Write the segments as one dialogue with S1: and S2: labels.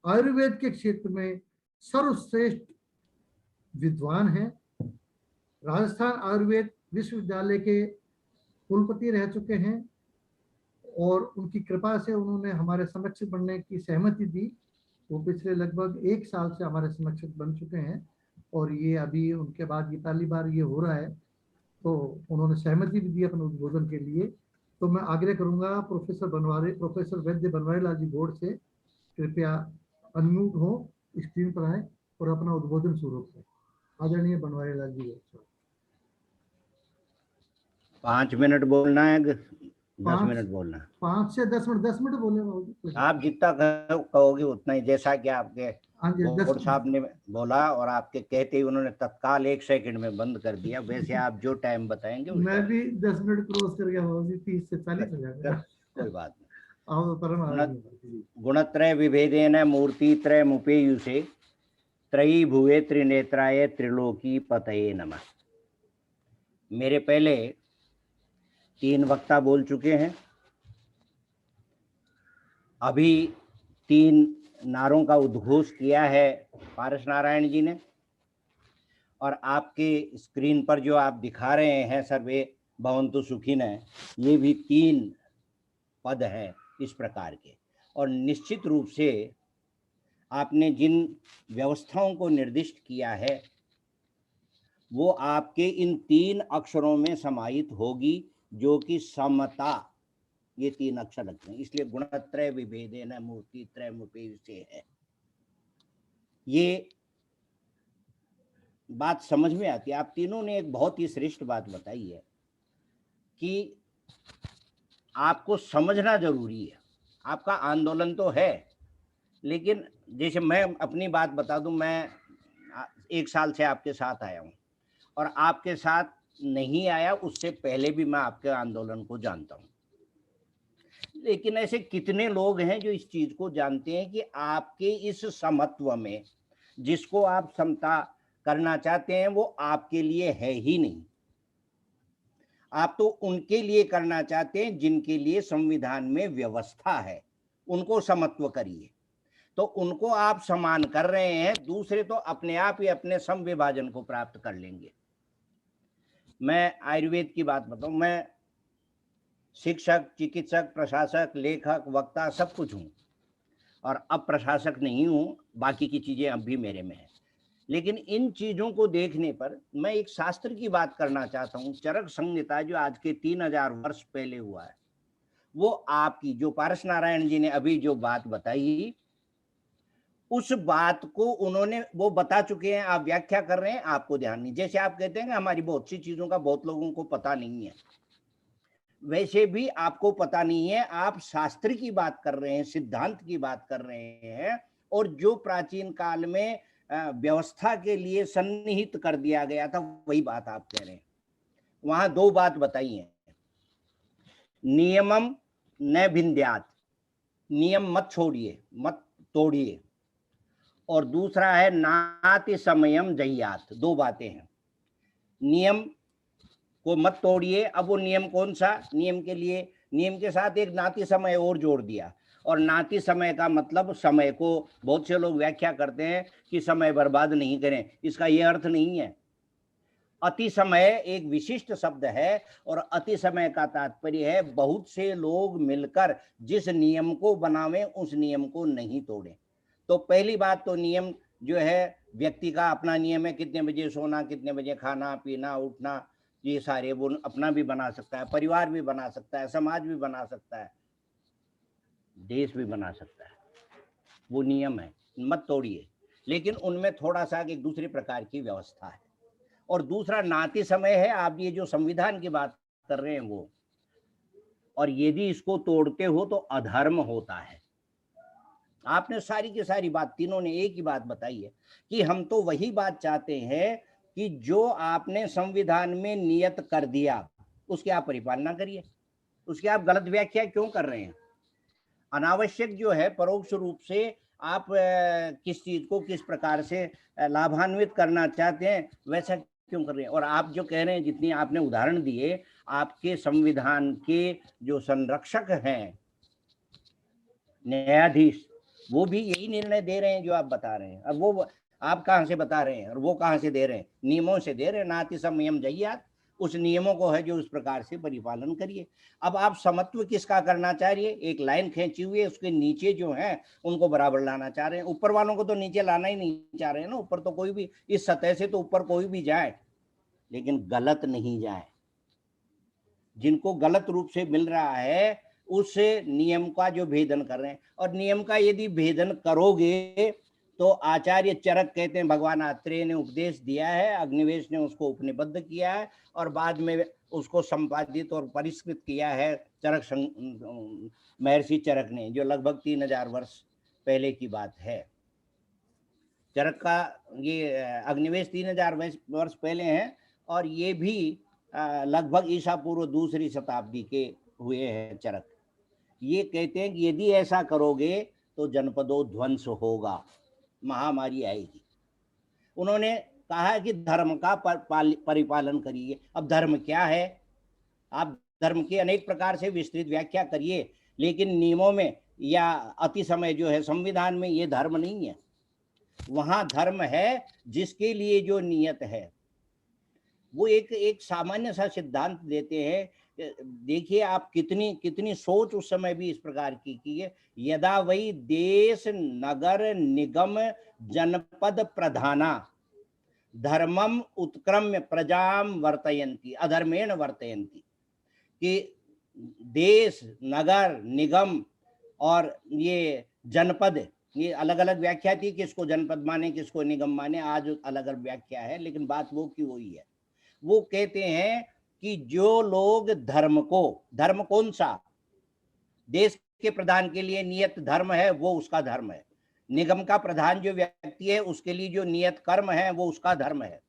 S1: आयुर्वेद के क्षेत्र में सर्वश्रेष्ठ विद्वान हैं। राजस्थान आयुर्वेद विश्वविद्यालय के कुलपति रह चुके हैं और उनकी कृपा से उन्होंने हमारे संरक्षक बनने की सहमति दी। वो पिछले लगभग 1 साल से हमारे संरक्षक बन चुके हैं और ये अभी उनके बाद ये पहली बार ये हो रहा है, तो उन्होंने सहमति भी दी अपने उद्बोधन के लिए। तो मैं आग्रह करूंगा प्रोफेसर वैद्य बनवारी लाल जी गौड़ से, कृपया अनम्यूट हो, स्क्रीन पर आए और अपना उद्बोधन शुरू करें। आदरणीय बनवारी लाल जी गौड़।
S2: 5 मिनट बोलना है, 10 मिनट बोलना है?
S1: 5 से 10 मिनट, 10 मिनट बोले
S2: आप जितना कहोगे उतना ही, जैसा कि आपके गौड़ साहब ने बोला और आपके कहते ही उन्होंने तत्काल 1 सेकंड में बंद कर दिया। वैसे आप जो टाइम बताएंगे
S1: मैं भी 10 मिनट क्रॉस कर गया, 30 से 40 हो जाएगा,
S2: कोई बात नहीं।
S1: गुणत्रय
S2: विभेदेन मूर्तित्रय मुपेयुषे त्रयी भुवे त्रिनेत्राय त्रिलोकी पतये नमः। मेरे पहले 3 वक्ता बोल चुके हैं। अभी 3 नारों का उद्घोष किया है पारस नारायण जी ने, और आपके स्क्रीन पर जो आप दिखा रहे हैं सर्वे भवन्तु सुखिनः, ये भी 3 पद हैं इस प्रकार के। और निश्चित रूप से आपने जिन व्यवस्थाओं को निर्दिष्ट किया है वो आपके इन 3 अक्षरों में समाहित होगी, जो कि समता, ये 3 अक्षर लगते हैं। इसलिए गुणत्रय विभेदेन मूर्तित्रय मुपेयुषे है। ये बात समझ में आती है। आप तीनों ने एक बहुत ही श्रेष्ठ बात बताई है कि आपको समझना जरूरी है। आपका आंदोलन तो है, लेकिन जैसे मैं अपनी बात बता दूं, मैं 1 साल से आपके साथ आया हूं और आपके साथ नहीं आया उससे पहले भी मैं आपके आंदोलन को जानता हूं। लेकिन ऐसे कितने लोग हैं जो इस चीज को जानते हैं कि आपके इस समत्व में, जिसको आप समता करना चाहते हैं, वो आपके लिए है ही नहीं। आप तो उनके लिए करना चाहते हैं जिनके लिए संविधान में व्यवस्था है, उनको समत्व करिए। तो उनको आप समान कर रहे हैं, दूसरे तो अपने आप ही अपने सम विभाजन को प्राप्त कर लेंगे। मैं आयुर्वेद की बात बताऊं, मैं शिक्षक, चिकित्सक, प्रशासक, लेखक, वक्ता सब कुछ हूं, और अब प्रशासक नहीं हूं, बाकी की चीजें अब भी मेरे में है। लेकिन इन चीजों को देखने पर मैं एक शास्त्र की बात करना चाहता हूं। चरक संहिता जो आज के 3000 वर्ष पहले हुआ है, वो आपकी जो पारस नारायण जी ने अभी जो बात बताई, उस बात को उन्होंने वो बता चुके हैं, आप व्याख्या कर रहे हैं, आपको ध्यान नहीं। जैसे आप कहते हैं कि हमारी बहुत सी चीजों का बहुत लोगों को पता नहीं है, वैसे भी आपको पता नहीं है। आप शास्त्र की बात कर रहे हैं, सिद्धांत की बात कर रहे हैं, और जो प्राचीन काल में व्यवस्था के लिए सन्निहित कर दिया गया था, वही बात आप कह रहे हैं। वहां 2 बात बताई है। नियमम न भिन्द्यात्, नियम मत छोड़िए, मत तोड़िए, और दूसरा है नाति समयम जह्यात्। 2 बातें हैं। नियम को मत तोड़िए। अब वो नियम कौन सा? नियम के लिए, नियम के साथ एक नाति समय और जोड़ दिया, और नाति समय का मतलब समय को बहुत से लोग व्याख्या करते हैं कि समय बर्बाद नहीं करें, इसका ये अर्थ नहीं है। अति समय एक विशिष्ट शब्द है, और अति समय का तात्पर्य है बहुत से लोग मिलकर जिस नियम को बनावें उस नियम को नहीं तोड़ें। तो पहली बात तो नियम जो है व्यक्ति का अपना नियम है, कितने बजे सोना, कितने बजे खाना पीना उठना, ये सारे वो अपना भी बना सकता है, परिवार भी बना सकता है, समाज भी बना सकता है, देश भी बना सकता है। वो नियम है, मत तोड़िए। लेकिन उनमें थोड़ा सा एक दूसरे प्रकार की व्यवस्था है। और दूसरा नाती समय है, आप ये जो संविधान की बात कर रहे हैं वो, और यदि इसको तोड़ते हो तो अधर्म होता है। आपने सारी की सारी बात, तीनों ने एक ही बात बताई है कि हम तो वही बात चाहते हैं कि जो आपने संविधान में नियत कर दिया उसकी आप परिपालना करिए, उसकी आप गलत व्याख्या क्यों कर रहे हैं? अनावश्यक जो है परोक्ष रूप से आप किस चीज को किस प्रकार से लाभान्वित करना चाहते हैं वैसा क्यों कर रहे हैं? और आप जो कह रहे हैं, जितनी आपने उदाहरण दिए, आपके संविधान के जो संरक्षक हैं न्यायाधीश, वो भी यही निर्णय दे रहे हैं जो आप बता रहे हैं। अब वो आप कहाँ से बता रहे हैं और वो कहाँ से दे रहे हैं? नियमों से दे रहे हैं। नाति संयम जहियात, उस नियमों को है जो उस प्रकार से परिपालन करिए। अब आप समत्व किसका करना चाह रही है? एक लाइन खींची हुई है, उसके नीचे जो है उनको बराबर लाना चाह रहे हैं। ऊपर वालों को तो नीचे लाना ही नहीं चाह रहे हैं ना। ऊपर तो कोई भी, इस सतह से तो ऊपर कोई भी जाए, लेकिन गलत नहीं जाए। जिनको गलत रूप से मिल रहा है उस नियम का जो भेदन कर रहे हैं। और नियम का यदि भेदन करोगे तो आचार्य चरक कहते हैं, भगवान आत्रेय ने उपदेश दिया है, अग्निवेश ने उसको उपनिबद्ध किया है और बाद में उसको संपादित और परिष्कृत किया है चरक महर्षि चरक ने, जो लगभग 3000 वर्ष पहले की बात है। चरक का ये अग्निवेश 3000 वर्ष पहले है और ये भी लगभग ईसा पूर्व 2री शताब्दी के हुए हैं चरक। ये कहते हैं कि यदि ऐसा करोगे तो जनपदोध्वंस होगा, महामारी आएगी। उन्होंने कहा कि धर्म का परिपालन करिए। अब धर्म क्या है? आप धर्म की अनेक प्रकार से विस्तृत व्याख्या करिए, लेकिन नियमों में या अति समय जो है संविधान में ये धर्म नहीं है। वहां धर्म है जिसके लिए जो नियत है। वो एक सामान्य सा सिद्धांत देते हैं। देखिए आप कितनी सोच उस समय भी इस प्रकार की है। यदा वही देश नगर निगम जनपद प्रधाना धर्मम उत्क्रम्य प्रजाम वर्तयन्ति अधर्मेण वर्तयन्ति, कि देश नगर निगम और ये जनपद, ये अलग अलग व्याख्या थी, किसको जनपद माने किसको निगम माने, आज अलग अलग व्याख्या है, लेकिन बात वो की वही है। वो कहते हैं कि जो लोग धर्म को, धर्म कौन सा? देश के प्रधान के लिए नियत धर्म है वो उसका धर्म है। निगम का प्रधान जो व्यक्ति है उसके लिए जो नियत कर्म है वो उसका धर्म है।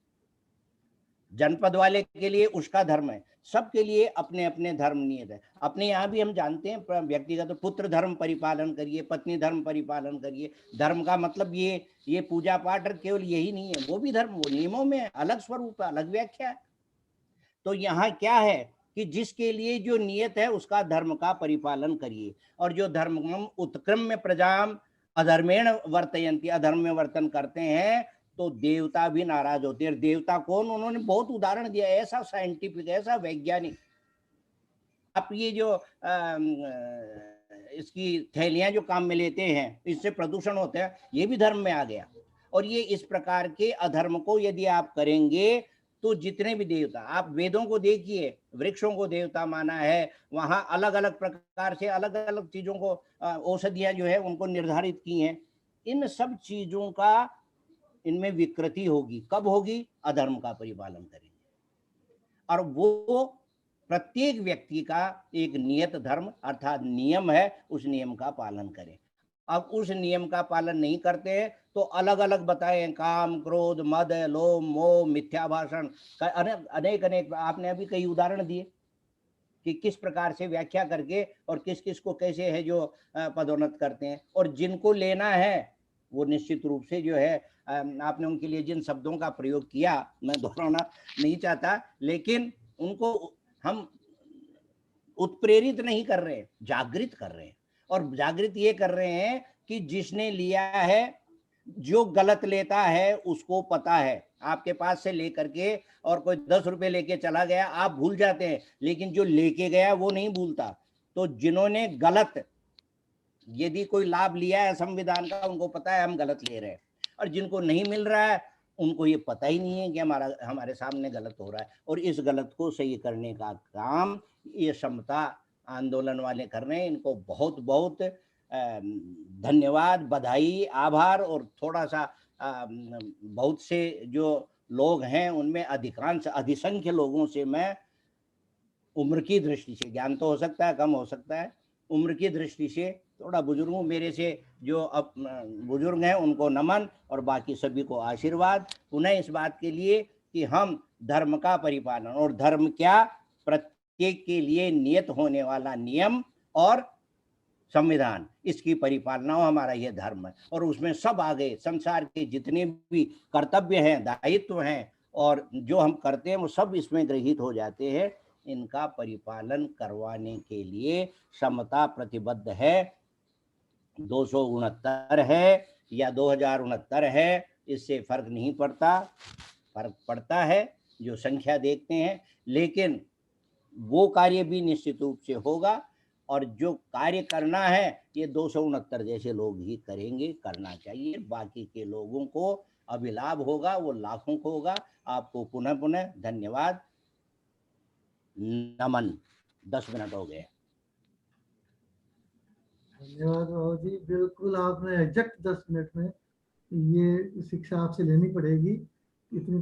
S2: जनपद वाले के लिए उसका धर्म है। सबके लिए अपने अपने धर्म नियत है। अपने यहाँ भी हम जानते हैं व्यक्तिगत, तो पुत्र धर्म परिपालन करिए, पत्नी धर्म परिपालन करिए। धर्म का मतलब ये पूजा पाठ केवल यही नहीं है, वो भी धर्म, वो नियमों में अलग स्वरूप है, अलग व्याख्या है। तो यहाँ क्या है कि जिसके लिए जो नियत है उसका धर्म का परिपालन करिए। और जो धर्म उत्क्रम्य प्रजाम अधर्मेण वर्तयन्ति, अधर्म में वर्तन करते हैं तो देवता भी नाराज होते हैं। देवता कौन? उन्होंने बहुत उदाहरण दिया, ऐसा साइंटिफिक, ऐसा वैज्ञानिक। आप ये जो इसकी थैलियां जो काम में लेते हैं, इससे प्रदूषण होता है, ये भी धर्म में आ गया। और ये इस प्रकार के अधर्म को यदि आप करेंगे तो जितने भी देवता, आप वेदों को देखिए, वृक्षों को देवता माना है, वहां अलग अलग प्रकार से अलग अलग चीजों को, औषधियां जो है उनको निर्धारित की हैं। इन सब चीजों का इनमें विकृति होगी। कब होगी? अधर्म का परिपालन करेंगे। और वो प्रत्येक व्यक्ति का एक नियत धर्म अर्थात नियम है, उस नियम का पालन करें। अब उस नियम का पालन नहीं करते हैं तो अलग अलग बताए, काम क्रोध मद लोभ मोह मिथ्या भाषण, अनेक अनेक आपने अभी कई उदाहरण दिए कि किस प्रकार से व्याख्या करके और किस किस को कैसे है जो पदोन्नत करते हैं। और जिनको लेना है वो निश्चित रूप से जो है, आपने उनके लिए जिन शब्दों का प्रयोग किया मैं दोहराना नहीं चाहता, लेकिन उनको हम उत्प्रेरित नहीं कर रहे, जागृत कर रहे हैं। और जागृत ये कर रहे हैं कि जिसने लिया है, जो गलत लेता है उसको पता है। आपके पास से लेकर के और कोई 10 रुपए लेके चला गया, आप भूल जाते हैं, लेकिन जो लेके गया वो नहीं भूलता। तो जिन्होंने गलत यदि कोई लाभ लिया है संविधान का, उनको पता है हम गलत ले रहे हैं। और जिनको नहीं मिल रहा है उनको ये पता ही नहीं है कि हमारे सामने गलत हो रहा है। और इस गलत को सही करने का काम ये समता आंदोलन वाले कर रहे हैं। इनको बहुत बहुत धन्यवाद, बधाई, आभार। और थोड़ा सा बहुत से जो लोग हैं उनमें अधिकांश अधिसंख्य लोगों से मैं उम्र की दृष्टि से, ज्ञान तो हो सकता है कम हो सकता है, उम्र की दृष्टि से थोड़ा बुजुर्ग हूँ, मेरे से जो अब बुजुर्ग हैं उनको नमन और बाकी सभी को आशीर्वाद। पुनः इस बात के लिए कि हम धर्म का परिपालन, और धर्म क्या, प्रत्येक के लिए नियत होने वाला नियम और संविधान, इसकी परिपालना हमारा यह धर्म है। और उसमें सब आ गए, संसार के जितने भी कर्तव्य हैं, दायित्व हैं और जो हम करते हैं वो सब इसमें गृहीत हो जाते हैं। इनका परिपालन करवाने के लिए समता प्रतिबद्ध है। 269 है या 2069 है, इससे फर्क नहीं पड़ता। फर्क पड़ता है जो संख्या देखते हैं, लेकिन वो कार्य भी निश्चित रूप से होगा, और जो कार्य करना है ये 269 जैसे लोग ही करेंगे, करना चाहिए। बाकी के लोगों को अभिलाभ होगा, वो लाखों को होगा। आपको पुनः पुनः धन्यवाद, नमन। 10 मिनट हो गए।
S1: धन्यवाद बाबू जी, बिल्कुल आपने एग्जैक्ट 10 मिनट में ये शिक्षा आपसे लेनी पड़ेगी। इतनी